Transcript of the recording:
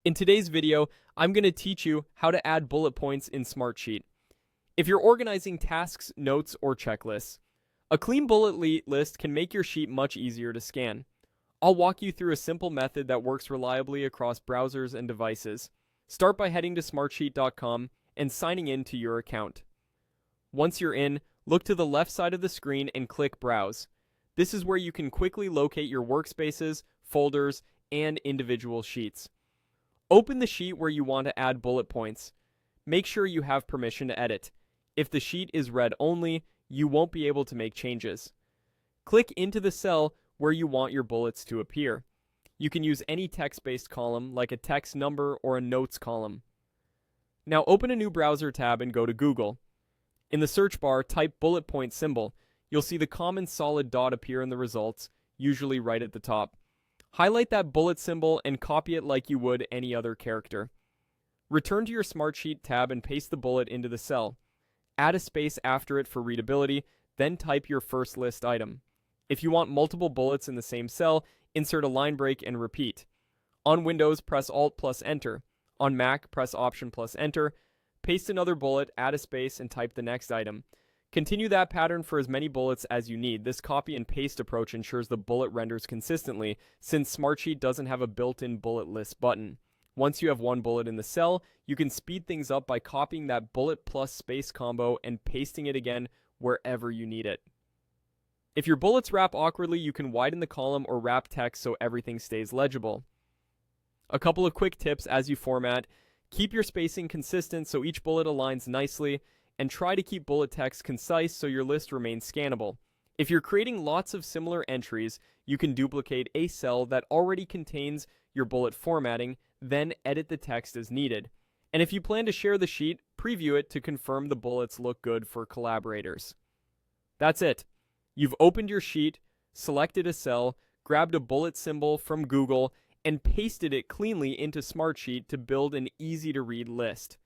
In today's video, I'm going to teach you how to add bullet points in Smartsheet. If you're organizing tasks, notes, or checklists, a clean bullet list can make your sheet much easier to scan. I'll walk you through a simple method that works reliably across browsers and devices. Start by heading to smartsheet.com and signing in to your account. Once you're in, look to the left side of the screen and click Browse. This is where you can quickly locate your workspaces, folders, and individual sheets. Open the sheet where you want to add bullet points. Make sure you have permission to edit. If the sheet is read only, you won't be able to make changes. Click into the cell where you want your bullets to appear. You can use any text-based column like a text number or a notes column. Now open a new browser tab and go to Google. In the search bar, type bullet point symbol. You'll see the common solid dot appear in the results, usually right at the top. Highlight that bullet symbol and copy it like you would any other character. Return to your Smartsheet tab and paste the bullet into the cell. Add a space after it for readability, then type your first list item. If you want multiple bullets in the same cell, insert a line break and repeat. On Windows, press Alt plus Enter. On Mac, press Option plus Enter. Paste another bullet, add a space, and type the next item. Continue that pattern for as many bullets as you need. This copy and paste approach ensures the bullet renders consistently, since Smartsheet doesn't have a built-in bullet list button. Once you have one bullet in the cell, you can speed things up by copying that bullet plus space combo and pasting it again wherever you need it. If your bullets wrap awkwardly, you can widen the column or wrap text so everything stays legible. A couple of quick tips as you format: keep your spacing consistent so each bullet aligns nicely, and try to keep bullet text concise so your list remains scannable. If you're creating lots of similar entries, you can duplicate a cell that already contains your bullet formatting, then edit the text as needed. And if you plan to share the sheet, preview it to confirm the bullets look good for collaborators. That's it. You've opened your sheet, selected a cell, grabbed a bullet symbol from Google, and pasted it cleanly into Smartsheet to build an easy-to-read list.